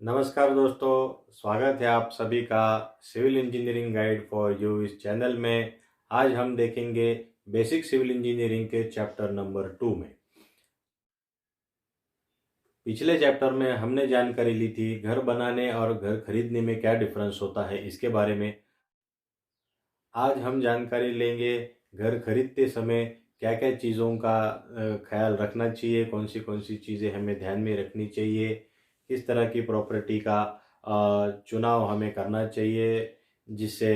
नमस्कार दोस्तों, स्वागत है आप सभी का civil engineering guide for you इस चैनल में। आज हम देखेंगे बेसिक सिविल इंजीनियरिंग के चैप्टर नंबर 2 में। पिछले चैप्टर में हमने जानकारी ली थी घर बनाने और घर खरीदने में क्या डिफरेंस होता है इसके बारे में। आज हम जानकारी लेंगे घर खरीदते समय क्या क्या चीज़ों का ख्याल रखना चाहिए, कौन सी चीज़ें हमें ध्यान में रखनी चाहिए, किस तरह की प्रॉपर्टी का चुनाव हमें करना चाहिए जिससे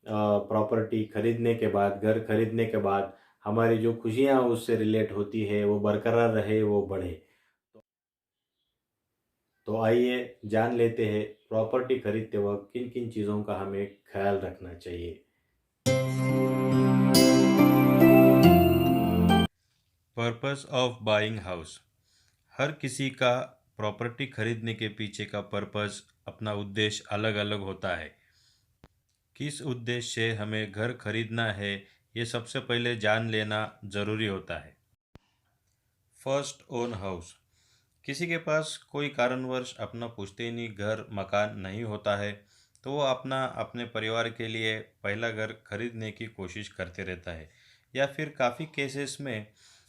प्रॉपर्टी खरीदने के बाद, घर खरीदने के बाद हमारी जो खुशियाँ उससे रिलेट होती है वो बरकरार रहे, वो बढ़े। तो आइए जान लेते हैं प्रॉपर्टी खरीदते वक्त किन किन चीज़ों का हमें ख्याल रखना चाहिए। Purpose of buying house. हर किसी का प्रॉपर्टी खरीदने के पीछे का पर्पस, अपना उद्देश्य अलग अलग होता है। किस उद्देश्य से हमें घर खरीदना है ये सबसे पहले जान लेना ज़रूरी होता है। First own house. किसी के पास कोई कारणवश अपना पुश्तैनी घर मकान नहीं होता है तो वो अपने परिवार के लिए पहला घर खरीदने की कोशिश करते रहता है। या फिर काफ़ी केसेस में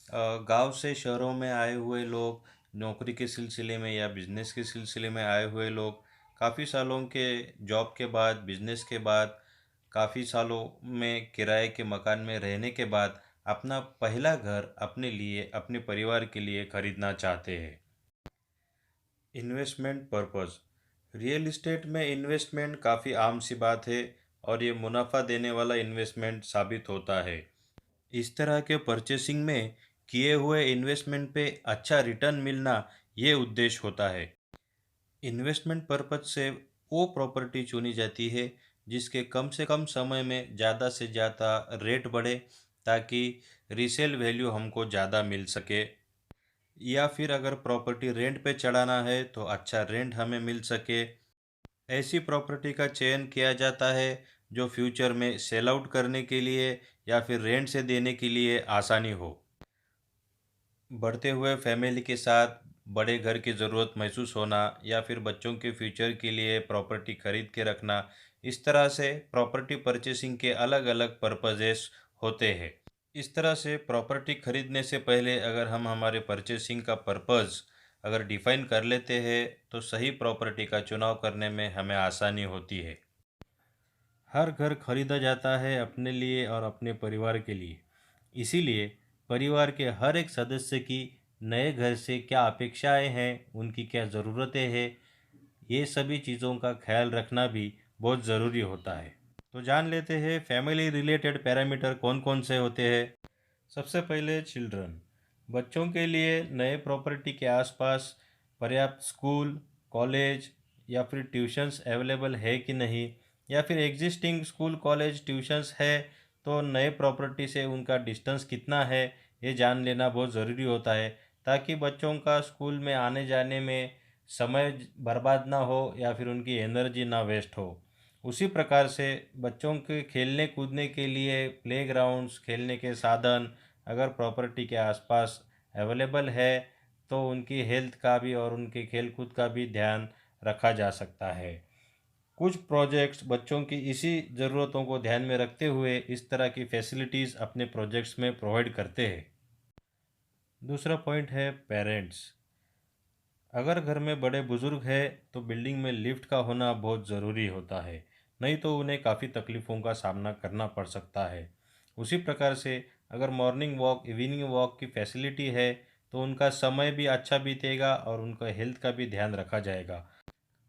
गांव से शहरों में आए हुए लोग, नौकरी के सिलसिले में या बिजनेस के सिलसिले में आए हुए लोग, काफ़ी सालों के जॉब के बाद, बिजनेस के बाद, काफ़ी सालों में किराए के मकान में रहने के बाद अपना पहला घर अपने लिए, अपने परिवार के लिए खरीदना चाहते हैं। Investment purpose. रियल इस्टेट में इन्वेस्टमेंट काफ़ी आम सी बात है और ये मुनाफा देने वाला इन्वेस्टमेंट साबित होता है। इस तरह के परचेसिंग में किए हुए इन्वेस्टमेंट पे अच्छा रिटर्न मिलना ये उद्देश्य होता है। इन्वेस्टमेंट पर्पज से वो प्रॉपर्टी चुनी जाती है जिसके कम से कम समय में ज़्यादा से ज़्यादा रेट बढ़े ताकि रीसेल वैल्यू हमको ज़्यादा मिल सके। या फिर अगर प्रॉपर्टी रेंट पे चढ़ाना है तो अच्छा रेंट हमें मिल सके। ऐसी प्रॉपर्टी का चयन किया जाता है जो फ्यूचर में सेल आउट करने के लिए या फिर रेंट से देने के लिए आसानी हो। बढ़ते हुए फैमिली के साथ बड़े घर की ज़रूरत महसूस होना या फिर बच्चों के फ्यूचर के लिए प्रॉपर्टी खरीद के रखना, इस तरह से प्रॉपर्टी परचेसिंग के अलग अलग पर्पजेस होते हैं। इस तरह से प्रॉपर्टी खरीदने से पहले अगर हम हमारे परचेसिंग का पर्पज़ अगर डिफ़ाइन कर लेते हैं तो सही प्रॉपर्टी का चुनाव करने में हमें आसानी होती है। हर घर खरीदा जाता है अपने लिए और अपने परिवार के लिए। इसीलिए परिवार के हर एक सदस्य की नए घर से क्या अपेक्षाएं हैं, उनकी क्या ज़रूरतें हैं, ये सभी चीज़ों का ख्याल रखना भी बहुत ज़रूरी होता है। तो जान लेते हैं फैमिली रिलेटेड पैरामीटर कौन कौन से होते हैं। सबसे पहले चिल्ड्रन। बच्चों के लिए नए प्रॉपर्टी के आसपास पर्याप्त स्कूल, कॉलेज या फिर ट्यूशन्स अवेलेबल है कि नहीं, या फिर एग्जिस्टिंग स्कूल, कॉलेज, ट्यूशन्स है तो नए प्रॉपर्टी से उनका डिस्टेंस कितना है ये जान लेना बहुत ज़रूरी होता है ताकि बच्चों का स्कूल में आने जाने में समय बर्बाद ना हो या फिर उनकी एनर्जी ना वेस्ट हो। उसी प्रकार से बच्चों के खेलने कूदने के लिए प्लेग्राउंड्स, खेलने के साधन अगर प्रॉपर्टी के आसपास अवेलेबल है तो उनकी हेल्थ का भी और उनके खेल कूद का भी ध्यान रखा जा सकता है। कुछ प्रोजेक्ट्स बच्चों की इसी ज़रूरतों को ध्यान में रखते हुए इस तरह की फैसिलिटीज़ अपने प्रोजेक्ट्स में प्रोवाइड करते हैं। दूसरा पॉइंट है पेरेंट्स। अगर घर में बड़े बुजुर्ग हैं तो बिल्डिंग में लिफ्ट का होना बहुत ज़रूरी होता है, नहीं तो उन्हें काफ़ी तकलीफ़ों का सामना करना पड़ सकता है। उसी प्रकार से अगर मॉर्निंग वॉक, इवनिंग वॉक की फैसिलिटी है तो उनका समय भी अच्छा बीतेगा और उनका हेल्थ का भी ध्यान रखा जाएगा।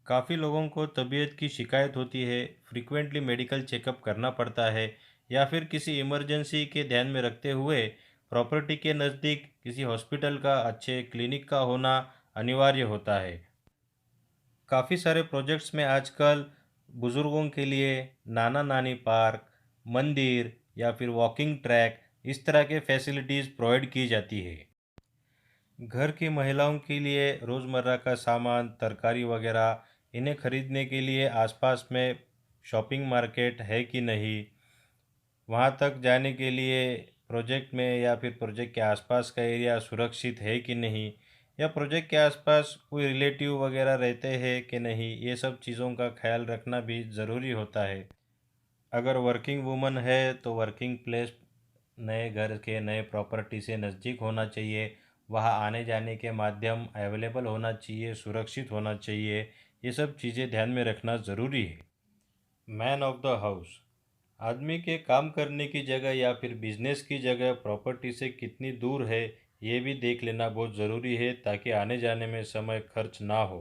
काफ़ी लोगों को तबीयत की शिकायत होती है, फ्रीक्वेंटली मेडिकल चेकअप करना पड़ता है या फिर किसी इमरजेंसी के ध्यान में रखते हुए प्रॉपर्टी के नज़दीक किसी हॉस्पिटल का, अच्छे क्लिनिक का होना अनिवार्य होता है। काफ़ी सारे प्रोजेक्ट्स में आजकल बुज़ुर्गों के लिए नाना नानी पार्क, मंदिर या फिर वॉकिंग ट्रैक, इस तरह के फैसिलिटीज़ प्रोवाइड की जाती है। घर की महिलाओं के लिए रोज़मर्रा का सामान, तरकारी वगैरह, इन्हें खरीदने के लिए आसपास में शॉपिंग मार्केट है कि नहीं, वहाँ तक जाने के लिए प्रोजेक्ट में या फिर प्रोजेक्ट के आसपास का एरिया सुरक्षित है कि नहीं, या प्रोजेक्ट के आसपास कोई रिलेटिव वगैरह रहते हैं कि नहीं, ये सब चीज़ों का ख्याल रखना भी ज़रूरी होता है। अगर वर्किंग वूमन है तो वर्किंग प्लेस नए घर के नए प्रॉपर्टी से नज़दीक होना चाहिए, वहाँ आने जाने के माध्यम अवेलेबल होना चाहिए, सुरक्षित होना चाहिए। ये सब चीज़ें ध्यान में रखना ज़रूरी है। मैन ऑफ द हाउस, आदमी के काम करने की जगह या फिर बिजनेस की जगह प्रॉपर्टी से कितनी दूर है, ये भी देख लेना बहुत ज़रूरी है ताकि आने जाने में समय खर्च ना हो।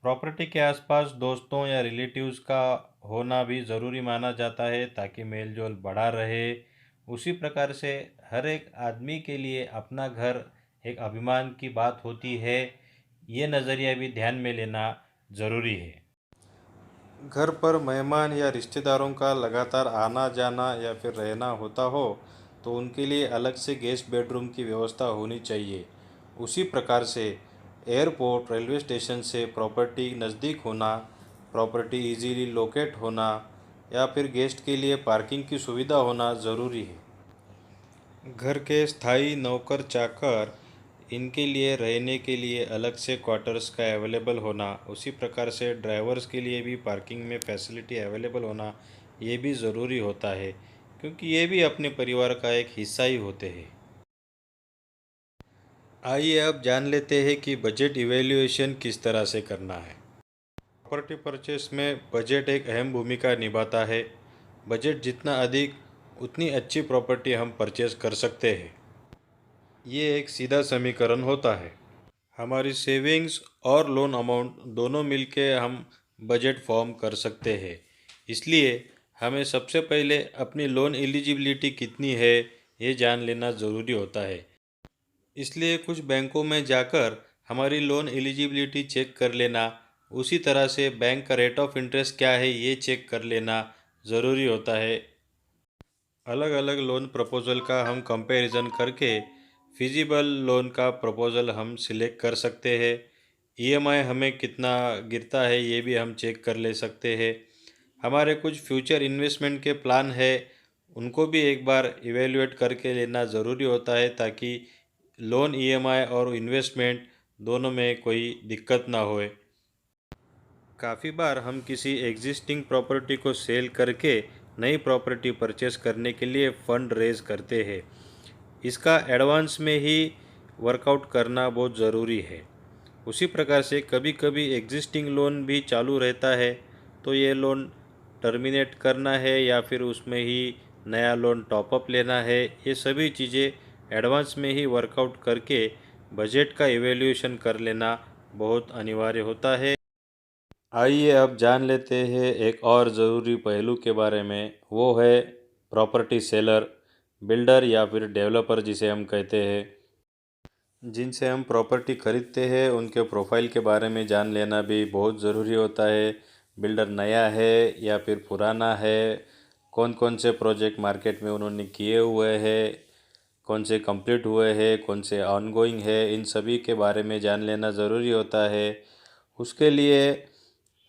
प्रॉपर्टी के आसपास दोस्तों या रिलेटिव्स का होना भी ज़रूरी माना जाता है ताकि मेलजोल बढ़ा रहे। उसी प्रकार से हर एक आदमी के लिए अपना घर एक अभिमान की बात होती है, ये नज़रिया भी ध्यान में लेना ज़रूरी है। घर पर मेहमान या रिश्तेदारों का लगातार आना जाना या फिर रहना होता हो तो उनके लिए अलग से गेस्ट बेडरूम की व्यवस्था होनी चाहिए। उसी प्रकार से एयरपोर्ट रेलवे स्टेशन से प्रॉपर्टी नज़दीक होना, प्रॉपर्टी इजीली लोकेट होना या फिर गेस्ट के लिए पार्किंग की सुविधा होना ज़रूरी है। घर के स्थायी नौकर चाकर, इनके लिए रहने के लिए अलग से क्वार्टर्स का अवेलेबल होना, उसी प्रकार से ड्राइवर्स के लिए भी पार्किंग में फैसिलिटी अवेलेबल होना, ये भी ज़रूरी होता है क्योंकि ये भी अपने परिवार का एक हिस्सा ही होते हैं। आइए अब जान लेते हैं कि बजट इवैल्यूएशन किस तरह से करना है। प्रॉपर्टी परचेस में बजट एक अहम भूमिका निभाता है। बजट जितना अधिक, उतनी अच्छी प्रॉपर्टी हम परचेस कर सकते हैं। ये एक सीधा समीकरण होता है। हमारी सेविंग्स और लोन अमाउंट दोनों मिलके हम बजट फॉर्म कर सकते हैं। इसलिए हमें सबसे पहले अपनी लोन एलिजिबिलिटी कितनी है, ये जान लेना ज़रूरी होता है। इसलिए कुछ बैंकों में जाकर हमारी लोन एलिजिबिलिटी चेक कर लेना, उसी तरह से बैंक का रेट ऑफ इंटरेस्ट क्या है ये चेक कर लेना ज़रूरी होता है। अलग अलग लोन प्रपोज़ल का हम कंपैरिजन करके फिजिबल लोन का प्रपोज़ल हम सिलेक्ट कर सकते हैं। ईएमआई हमें कितना गिरता है ये भी हम चेक कर ले सकते हैं। हमारे कुछ फ्यूचर इन्वेस्टमेंट के प्लान है, उनको भी एक बार इवेल्युएट करके लेना ज़रूरी होता है ताकि लोन, ईएमआई और इन्वेस्टमेंट दोनों में कोई दिक्कत ना होए। काफ़ी बार हम किसी एग्जिस्टिंग प्रॉपर्टी को सेल करके नई प्रॉपर्टी परचेस करने के लिए फ़ंड रेज करते हैं। इसका एडवांस में ही वर्कआउट करना बहुत ज़रूरी है। उसी प्रकार से कभी कभी एग्जिस्टिंग लोन भी चालू रहता है, तो ये लोन टर्मिनेट करना है या फिर उसमें ही नया लोन टॉपअप लेना है, ये सभी चीज़ें एडवांस में ही वर्कआउट करके बजट का इवैल्यूएशन कर लेना बहुत अनिवार्य होता है। आइए अब जान लेते हैं एक और ज़रूरी पहलू के बारे में, वो है प्रॉपर्टी सेलर, बिल्डर या फिर डेवलपर जिसे हम कहते हैं। जिनसे हम प्रॉपर्टी खरीदते हैं उनके प्रोफाइल के बारे में जान लेना भी बहुत ज़रूरी होता है। बिल्डर नया है या फिर पुराना है, कौन कौन से प्रोजेक्ट मार्केट में उन्होंने किए हुए हैं, कौन से कंप्लीट हुए हैं, कौन से ऑनगोइंग है, इन सभी के बारे में जान लेना ज़रूरी होता है। उसके लिए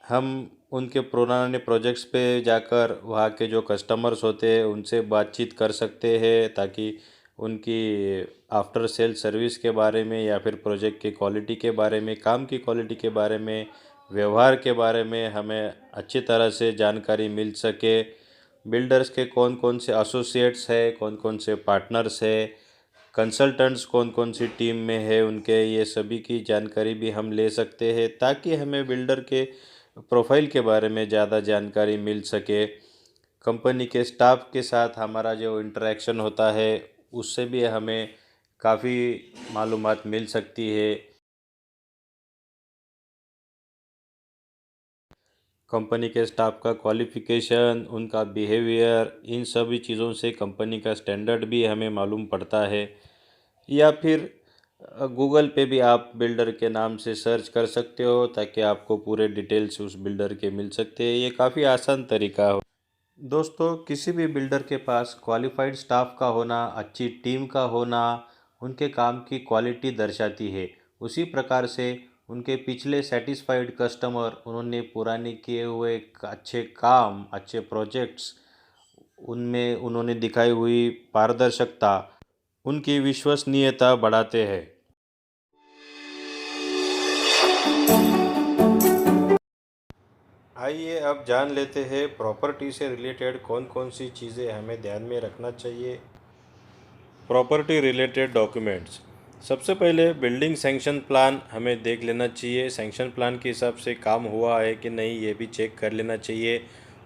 हम उनके पुराने प्रोजेक्ट्स पे जाकर वहाँ के जो कस्टमर्स होते हैं उनसे बातचीत कर सकते हैं ताकि उनकी आफ्टर सेल सर्विस के बारे में या फिर प्रोजेक्ट की क्वालिटी के बारे में, काम की क्वालिटी के बारे में, व्यवहार के बारे में हमें अच्छी तरह से जानकारी मिल सके। बिल्डर्स के कौन कौन से एसोसिएट्स है, कौन कौन से पार्टनर्स है, कंसल्टेंट्स कौन कौन सी टीम में है उनके, ये सभी की जानकारी भी हम ले सकते हैं ताकि हमें बिल्डर के प्रोफाइल के बारे में ज़्यादा जानकारी मिल सके। कंपनी के स्टाफ के साथ हमारा जो इंटरेक्शन होता है उससे भी हमें काफ़ी मालूमात मिल सकती है। कंपनी के स्टाफ का क्वालिफ़िकेशन, उनका बिहेवियर, इन सभी चीज़ों से कंपनी का स्टैंडर्ड भी हमें मालूम पड़ता है। या फिर गूगल पे भी आप बिल्डर के नाम से सर्च कर सकते हो ताकि आपको पूरे डिटेल्स उस बिल्डर के मिल सकते हैं। ये काफ़ी आसान तरीका है। दोस्तों, किसी भी बिल्डर के पास क्वालिफाइड स्टाफ का होना, अच्छी टीम का होना, उनके काम की क्वालिटी दर्शाती है। उसी प्रकार से उनके पिछले सेटिस्फाइड कस्टमर, उन्होंने पुराने किए हुए अच्छे काम, अच्छे प्रोजेक्ट्स, उनमें उन्होंने दिखाई हुई पारदर्शिता, उनकी विश्वसनीयता बढ़ाते हैं। आइए अब जान लेते हैं प्रॉपर्टी से रिलेटेड कौन कौन सी चीज़ें हमें ध्यान में रखना चाहिए। Property related documents. सबसे पहले बिल्डिंग सैंक्शन प्लान हमें देख लेना चाहिए। सैंक्शन प्लान के हिसाब से काम हुआ है कि नहीं ये भी चेक कर लेना चाहिए।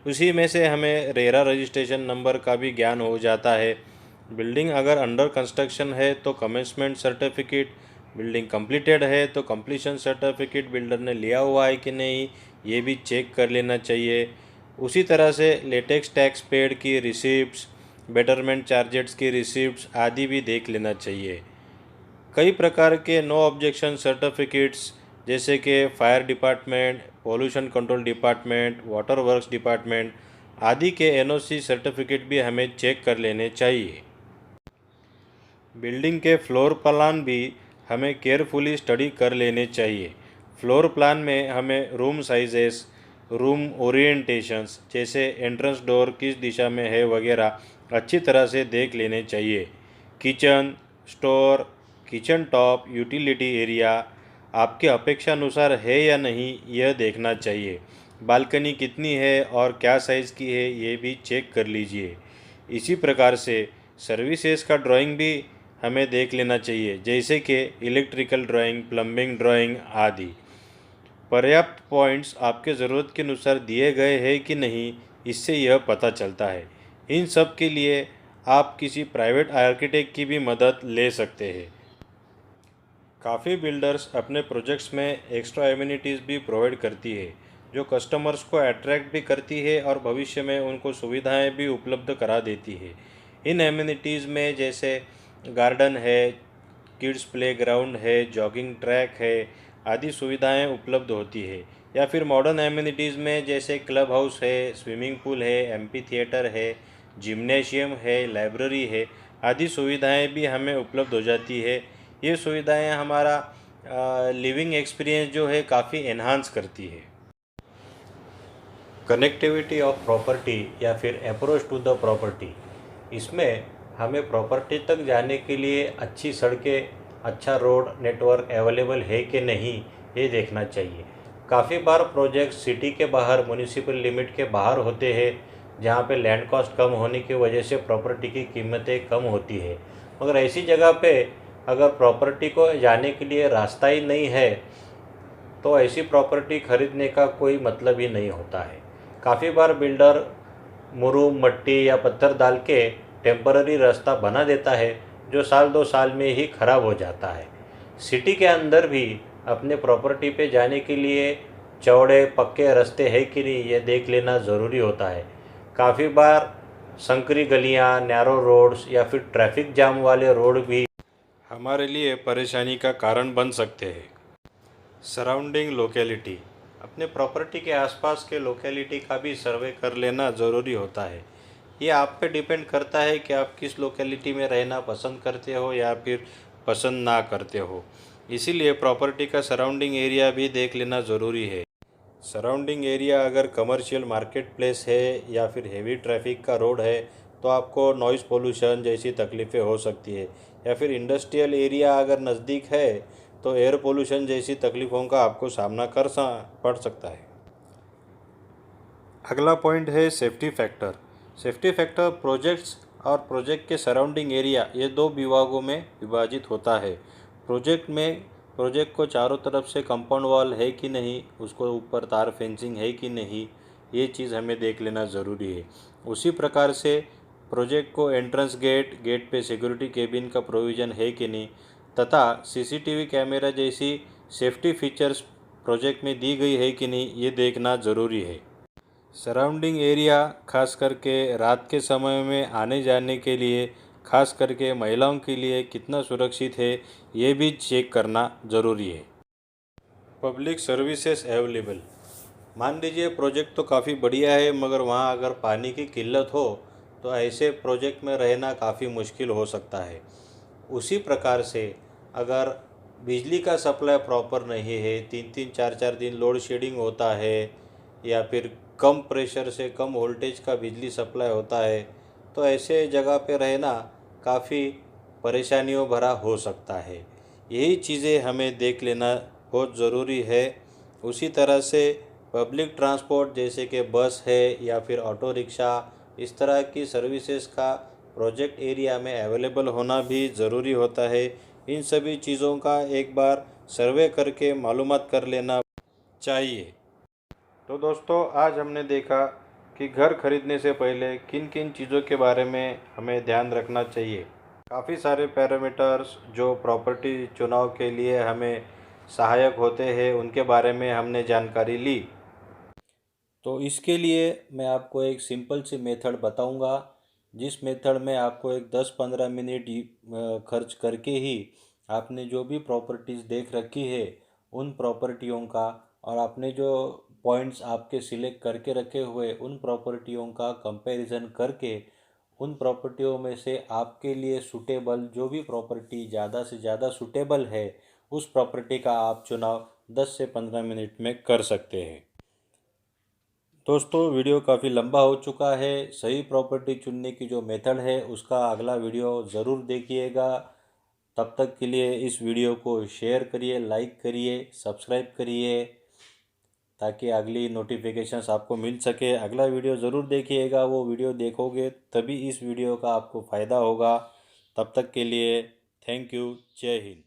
उसी में से हमें रेरा रजिस्ट्रेशन नंबर का भी ज्ञान हो जाता है। बिल्डिंग अगर अंडर कंस्ट्रक्शन है तो कमेंसमेंट सर्टिफिकेट, बिल्डिंग कंप्लीटेड है तो कंप्लीशन सर्टिफिकेट बिल्डर ने लिया हुआ है कि नहीं ये भी चेक कर लेना चाहिए। उसी तरह से लेटेक्स टैक्स पेड की रिसिप्ट्स, बेटरमेंट चार्जेस की रिसिप्ट्स आदि भी देख लेना चाहिए। कई प्रकार के नो ऑब्जेक्शन सर्टिफिकेट्स जैसे कि fire department, pollution control department, water works department आदि के एनओसी सर्टिफिकेट भी हमें चेक कर लेने चाहिए। बिल्डिंग के फ्लोर प्लान भी हमें केयरफुली स्टडी कर लेने चाहिए। फ्लोर प्लान में हमें रूम साइजेस, रूम ओरिएंटेशंस जैसे एंट्रेंस डोर किस दिशा में है वगैरह अच्छी तरह से देख लेने चाहिए। Kitchen, store, kitchen top, utility area आपके अपेक्षानुसार है या नहीं यह देखना चाहिए। बालकनी कितनी है और क्या साइज़ की है ये भी चेक कर लीजिए। इसी प्रकार से सर्विसेज का ड्राइंग भी हमें देख लेना चाहिए जैसे कि इलेक्ट्रिकल ड्राइंग, प्लम्बिंग ड्राइंग आदि। पर्याप्त पॉइंट्स आपके ज़रूरत के अनुसार दिए गए हैं कि नहीं इससे यह पता चलता है। इन सब के लिए आप किसी प्राइवेट आर्किटेक्ट की भी मदद ले सकते हैं। काफ़ी बिल्डर्स अपने प्रोजेक्ट्स में एक्स्ट्रा एमिनिटीज़ भी प्रोवाइड करती है जो कस्टमर्स को अट्रैक्ट भी करती है और भविष्य में उनको सुविधाएं भी उपलब्ध करा देती है। इन एमिनिटीज़ में जैसे गार्डन है, किड्स प्लेग्राउंड है, जॉगिंग ट्रैक है आदि सुविधाएं उपलब्ध होती है। या फिर मॉडर्न एमिनिटीज़ में जैसे क्लब हाउस है, स्विमिंग पूल है, एम्पी थिएटर है, जिम्नेशियम है, लाइब्रेरी है आदि सुविधाएं भी हमें उपलब्ध हो जाती है। ये सुविधाएं हमारा लिविंग एक्सपीरियंस जो है काफ़ी एनहांस करती है। कनेक्टिविटी ऑफ प्रॉपर्टी या फिर अप्रोच टू द प्रॉपर्टी, इसमें हमें प्रॉपर्टी तक जाने के लिए अच्छी सड़कें, अच्छा रोड नेटवर्क अवेलेबल है कि नहीं ये देखना चाहिए। काफ़ी बार प्रोजेक्ट सिटी के बाहर, म्यूनिसिपल लिमिट के बाहर होते हैं जहाँ पे लैंड कॉस्ट कम होने की वजह से प्रॉपर्टी की कीमतें कम होती है। मगर ऐसी जगह पे अगर प्रॉपर्टी को जाने के लिए रास्ता ही नहीं है तो ऐसी प्रॉपर्टी खरीदने का कोई मतलब ही नहीं होता है। काफ़ी बार बिल्डर मुरूम, मट्टी या पत्थर डाल के टेम्पररी रास्ता बना देता है जो साल 2 साल में ही ख़राब हो जाता है। सिटी के अंदर भी अपने प्रॉपर्टी पे जाने के लिए चौड़े पक्के रास्ते है कि नहीं ये देख लेना ज़रूरी होता है। काफ़ी बार संकरी गलियां, नैरो रोड्स या फिर ट्रैफिक जाम वाले रोड भी हमारे लिए परेशानी का कारण बन सकते हैं। सराउंडिंग लोकेलिटी, अपने प्रॉपर्टी के आसपास के लोकेलिटी का भी सर्वे कर लेना ज़रूरी होता है। ये आप पे डिपेंड करता है कि आप किस लोकेलिटी में रहना पसंद करते हो या फिर पसंद ना करते हो। इसीलिए प्रॉपर्टी का सराउंडिंग एरिया भी देख लेना ज़रूरी है। सराउंडिंग एरिया अगर कमर्शियल मार्केट प्लेस है या फिर हेवी ट्रैफिक का रोड है तो आपको नॉइज़ पोल्यूशन जैसी तकलीफ़ें हो सकती है। या फिर इंडस्ट्रियल एरिया अगर नज़दीक है तो एयर पोल्यूशन जैसी तकलीफ़ों का आपको सामना पड़ सकता है। अगला पॉइंट है safety factor. Safety factor projects और प्रोजेक्ट के सराउंडिंग एरिया ये 2 विभागों में विभाजित होता है। प्रोजेक्ट को चारों तरफ से कंपाउंड वॉल है कि नहीं, उसको ऊपर तार फेंसिंग है कि नहीं, ये चीज़ हमें देख लेना ज़रूरी है। उसी प्रकार से प्रोजेक्ट को एंट्रेंस गेट पे सिक्योरिटी केबिन का प्रोविज़न है कि नहीं तथा सीसीटीवी कैमरा जैसी सेफ्टी फीचर्स प्रोजेक्ट में दी गई है कि नहीं ये देखना ज़रूरी है। सराउंडिंग एरिया खास करके रात के समय में आने जाने के लिए, खास करके महिलाओं के लिए कितना सुरक्षित है ये भी चेक करना ज़रूरी है। पब्लिक सर्विसेज अवेलेबल, मान लीजिए प्रोजेक्ट तो काफ़ी बढ़िया है मगर वहाँ अगर पानी की किल्लत हो तो ऐसे प्रोजेक्ट में रहना काफ़ी मुश्किल हो सकता है। उसी प्रकार से अगर बिजली का सप्लाई प्रॉपर नहीं है, 3-3 4-4 दिन लोड शेडिंग होता है या फिर कम प्रेशर से कम वोल्टेज का बिजली सप्लाई होता है तो ऐसे जगह पे रहना काफ़ी परेशानियों भरा हो सकता है। यही चीज़ें हमें देख लेना बहुत ज़रूरी है। उसी तरह से पब्लिक ट्रांसपोर्ट जैसे कि बस है या फिर ऑटो रिक्शा, इस तरह की सर्विसेज का प्रोजेक्ट एरिया में अवेलेबल होना भी ज़रूरी होता है। इन सभी चीज़ों का एक बार सर्वे करके मालूमात कर लेना चाहिए। तो दोस्तों, आज हमने देखा कि घर खरीदने से पहले किन किन चीज़ों के बारे में हमें ध्यान रखना चाहिए। काफ़ी सारे पैरामीटर्स जो प्रॉपर्टी चुनाव के लिए हमें सहायक होते हैं, उनके बारे में हमने जानकारी ली। तो इसके लिए मैं आपको एक सिंपल सी मेथड बताऊंगा, जिस मेथड में आपको एक 10-15 मिनट खर्च करके ही आपने जो भी प्रॉपर्टीज़ देख रखी है उन प्रॉपर्टियों का, और आपने जो पॉइंट्स आपके सिलेक्ट करके रखे हुए उन प्रॉपर्टियों का कंपैरिजन करके उन प्रॉपर्टियों में से आपके लिए सूटेबल जो भी प्रॉपर्टी ज़्यादा से ज़्यादा सूटेबल है उस प्रॉपर्टी का आप चुनाव 10 से 15 मिनट में कर सकते हैं। दोस्तों, वीडियो काफ़ी लंबा हो चुका है। सही प्रॉपर्टी चुनने की जो मेथड है उसका अगला वीडियो ज़रूर देखिएगा। तब तक के लिए इस वीडियो को शेयर करिए, लाइक करिए, सब्सक्राइब करिए, ताकि अगली नोटिफिकेशंस आपको मिल सके। अगला वीडियो ज़रूर देखिएगा, वो वीडियो देखोगे तभी इस वीडियो का आपको फ़ायदा होगा। तब तक के लिए थैंक यू। जय हिंद।